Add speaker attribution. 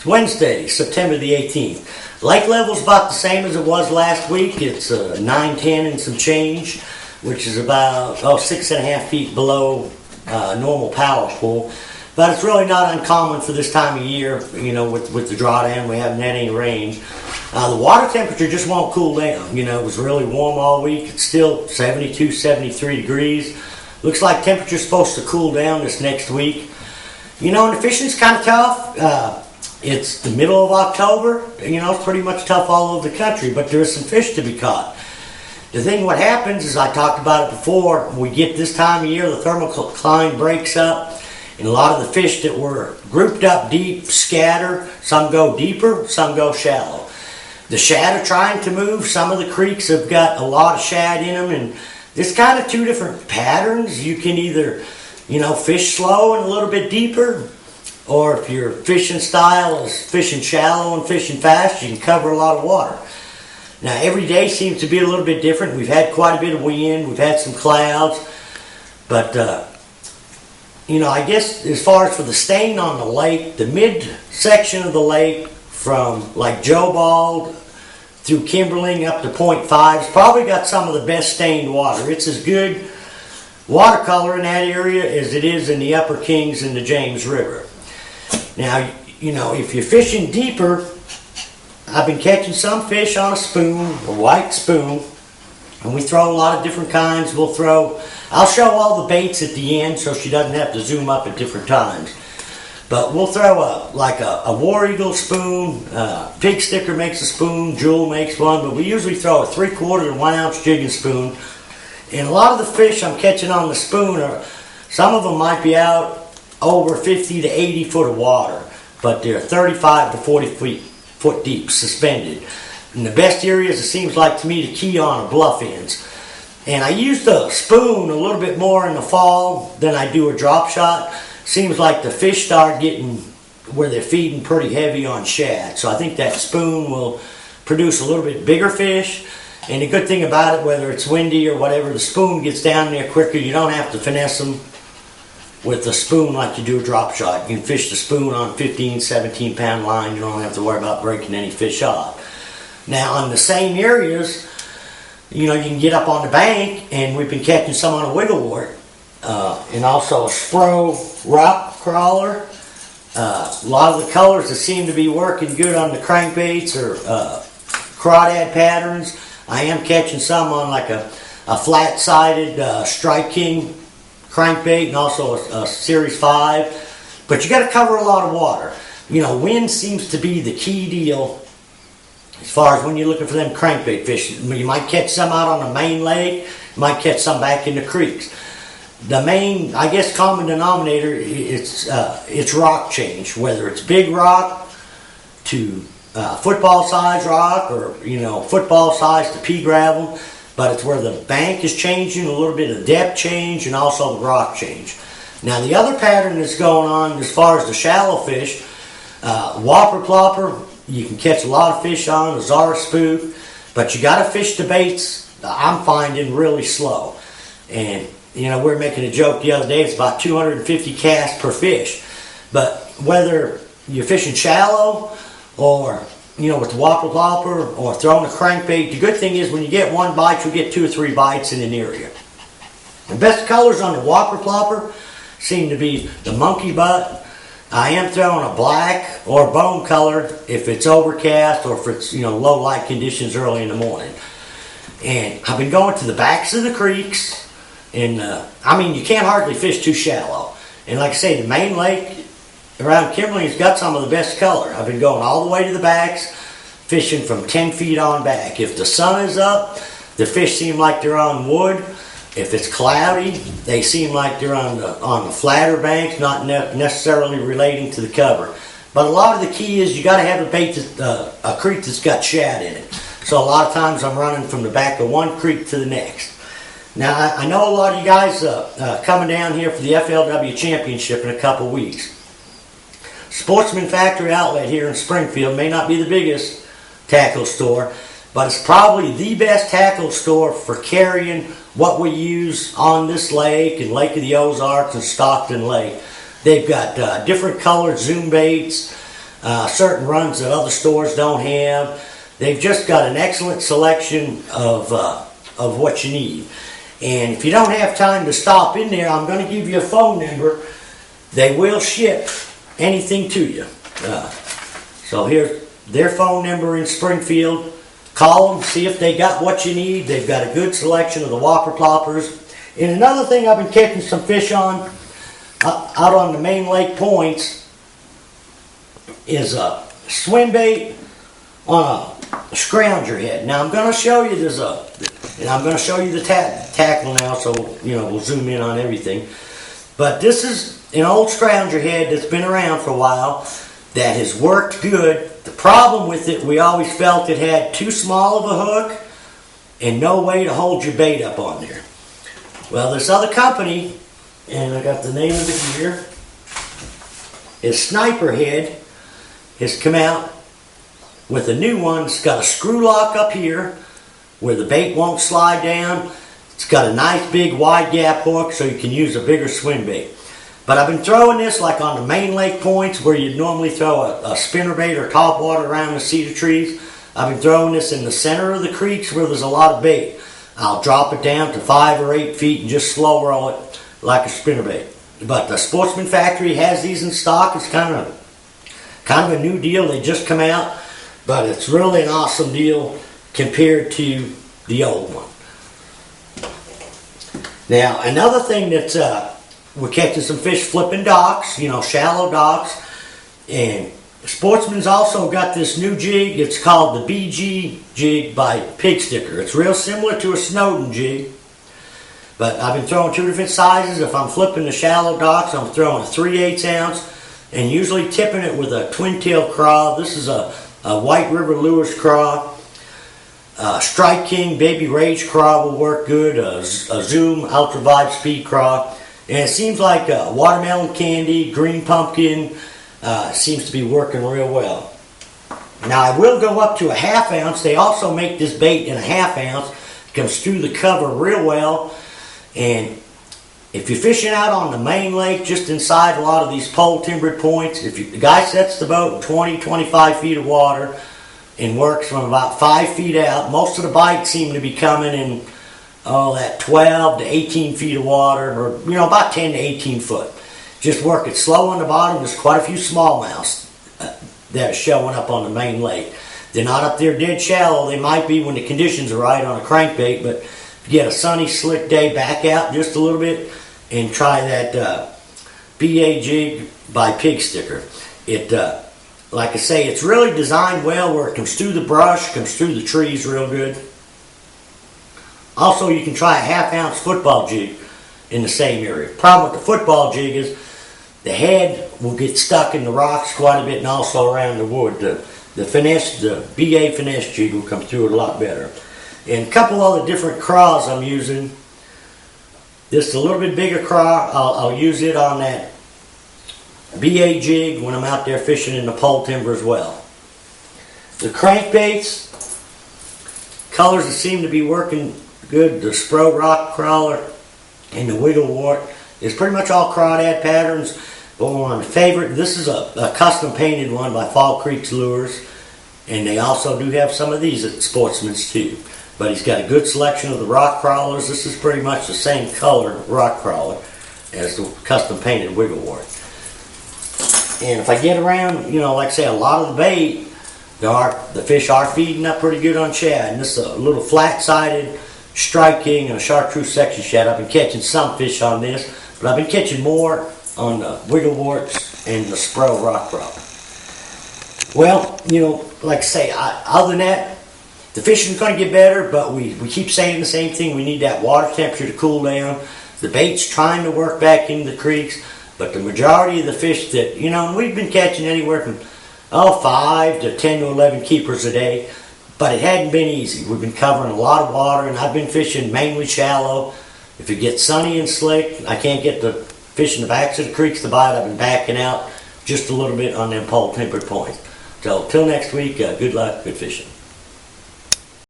Speaker 1: It's Wednesday, September the 18th. Lake level's about the same as it was last week. It's 910 and some change, which is about 6.5 feet below normal power pool. But it's really not uncommon for this time of year, you know, with the drawdown. We haven't had any rain. The water temperature just won't cool down. You know, it was really warm all week. It's still 72, 73 degrees. Looks like temperature's supposed to cool down this next week. You know, and the fishing's kind of tough. It's the middle of October. You know, it's pretty much tough all over the country, but there's some fish to be caught. The thing what happens is, I talked about it before, we get this time of year, the thermocline breaks up, and a lot of the fish that were grouped up deep scatter. Some go deeper, some go shallow. The shad are trying to move. Some of the creeks have got a lot of shad in them, and there's kind of two different patterns. You can either, you know, fish slow and a little bit deeper, or if your fishing style is fishing shallow and fishing fast, you can cover a lot of water. Now, every day seems to be a little bit different. We've had quite a bit of wind. We've had some clouds. But, you know, I guess as far as for the stain on the lake, the mid-section of the lake from like Joe Bald through Kimberling up to Point 5's probably got some of the best stained water. It's as good watercolor in that area as it is in the Upper Kings and the James River. Now, you know, if you're fishing deeper, I've been catching some fish on a spoon, a white spoon, and we throw a lot of different kinds. I'll show all the baits at the end so she doesn't have to zoom up at different times. But we'll throw a War Eagle spoon, Pig Sticker makes a spoon, Jewel makes one, but we usually throw a 3/4 and 1 ounce jigging spoon. And a lot of the fish I'm catching on the spoon some of them might be out over 50 to 80 foot of water, but they're 35 to 40 foot deep, suspended. And the best areas, it seems like to me, to key on are bluff ends. And I use the spoon a little bit more in the fall than I do a drop shot. Seems like the fish start getting where they're feeding pretty heavy on shad. So I think that spoon will produce a little bit bigger fish. And the good thing about it, whether it's windy or whatever, the spoon gets down there quicker. You don't have to finesse them with the spoon like you do a drop shot. You can fish the spoon on 15, 17 pound line. You don't have to worry about breaking any fish off. Now, on the same areas, you know, you can get up on the bank, and we've been catching some on a wigglewort, and also a Spro rock crawler. A lot of the colors that seem to be working good on the crankbaits are crawdad patterns. I am catching some on like a flat-sided Strike King crankbait, and also a Series 5. But you got to cover a lot of water. You know, wind seems to be the key deal as far as when you're looking for them crankbait fish. You might catch some out on the main lake, you might catch some back in the creeks. The main, I guess, common denominator, it's rock change, whether it's big rock to football size rock, or, you know, football size to pea gravel. But it's where the bank is changing, a little bit of depth change, and also the rock change. Now, the other pattern that's going on as far as the shallow fish, whopper plopper, you can catch a lot of fish on, a Zara spook, but you got to fish the baits, I'm finding, really slow. And, you know, we were making a joke the other day, it's about 250 casts per fish. But whether you're fishing shallow or, you know, with the whopper plopper or throwing a crankbait, the good thing is when you get one bite, you'll get 2 or 3 bites in an area. The best colors on the whopper plopper seem to be the monkey butt. I am throwing a black or bone color if it's overcast or if it's, you know, low light conditions early in the morning. And I've been going to the backs of the creeks, and I mean, you can't hardly fish too shallow. And like I say, the main lake around Kimberling has got some of the best color. I've been going all the way to the backs, fishing from 10 feet on back. If the sun is up, the fish seem like they're on wood. If it's cloudy, they seem like they're on the flatter banks, not necessarily relating to the cover. But a lot of the key is you got to have a bait a creek that's got shad in it. So a lot of times I'm running from the back of one creek to the next. Now, I know a lot of you guys coming down here for the FLW Championship in a couple weeks. Sportsman Factory Outlet here in Springfield may not be the biggest tackle store, but it's probably the best tackle store for carrying what we use on this lake and Lake of the Ozarks and Stockton Lake. They've got different colored zoom baits, certain runs that other stores don't have. They've just got an excellent selection of what you need. And if you don't have time to stop in there, I'm going to give you a phone number. They will ship anything to you. So here's their phone number in Springfield. Call them, see if they got what you need. They've got a good selection of the whopper ploppers. And another thing I've been catching some fish on out on the main lake points is a swim bait on a scrounger head. Now I'm going to show you and I'm going to show you the tackle now, so we'll zoom in on everything. But this is an old scrounger head that's been around for a while that has worked good. The problem with it, we always felt it had too small of a hook and no way to hold your bait up on there. Well, this other company, and I got the name of it here, is Sniper Head, has come out with a new one. It's got a screw lock up here where the bait won't slide down. It's got a nice big wide gap hook so you can use a bigger swim bait. But I've been throwing this like on the main lake points where you'd normally throw a spinnerbait or topwater around the cedar trees. I've been throwing this in the center of the creeks where there's a lot of bait. I'll drop it down to 5 or 8 feet and just slow roll it like a spinnerbait. But the Sportsman Factory has these in stock. It's kind of a new deal. They just come out, but it's really an awesome deal compared to the old one. Now, another thing that's we're catching some fish flipping docks, shallow docks. And Sportsman's also got this new jig. It's called the BG jig by Pig Sticker. It's real similar to a Snowden jig. But I've been throwing 2 different sizes. If I'm flipping the shallow docks, I'm throwing a 3/8 ounce and usually tipping it with a twin-tail craw. This is a White River Lures craw. Strike King Baby Rage craw will work good. A Zoom Ultra Vibe Speed craw. And it seems like watermelon candy, green pumpkin seems to be working real well. Now I will go up to a 1/2 ounce. They also make this bait in a 1/2 ounce. It comes through the cover real well. And if you're fishing out on the main lake, just inside a lot of these pole timbered points, the guy sets the boat in 20-25 feet of water and works from about 5 feet out. Most of the bites seem to be coming in that 12 to 18 feet of water, or about 10 to 18 foot. Just work it slow on the bottom. There's quite a few smallmouths that are showing up on the main lake. They're not up there dead shallow. They might be when the conditions are right on a crankbait, but if you get a sunny, slick day, back out just a little bit and try that BA jig by Pig Sticker. It, like I say, it's really designed well where it comes through the brush, comes through the trees real good. Also, you can try a 1/2 ounce football jig in the same area. Problem with the football jig is the head will get stuck in the rocks quite a bit and also around the wood. The BA finesse jig will come through it a lot better. And a couple other different craws I'm using. This is a little bit bigger craw. I'll use it on that BA jig when I'm out there fishing in the pole timber as well. The crankbaits, colors that seem to be working good, the Spro Rock Crawler and the Wiggle Wart is pretty much all crawdad patterns. But one of my favorite, this is a custom painted one by Fall Creek's Lures, and they also do have some of these at Sportsman's too. But he's got a good selection of the rock crawlers. This is pretty much the same color rock crawler as the custom painted Wiggle Wart. And if I get around, like I say, a lot of the bait, the fish are feeding up pretty good on shad. And this is a little flat-sided Strike King and a chartreuse section shad. I've been catching some fish on this, but I've been catching more on the Wiggle Warts and the Spro Rock Crawler. Well, like I say, other than that, the fishing's going to get better, but we keep saying the same thing. We need that water temperature to cool down. The bait's trying to work back into the creeks, but the majority of the fish that, we've been catching anywhere from 5 to 10 to 11 keepers a day, but it hadn't been easy. We've been covering a lot of water, and I've been fishing mainly shallow. If it gets sunny and slick, I can't get the fish in the backs of the creeks to bite. I've been backing out just a little bit on them pole timbered points. So, till next week, good luck, good fishing.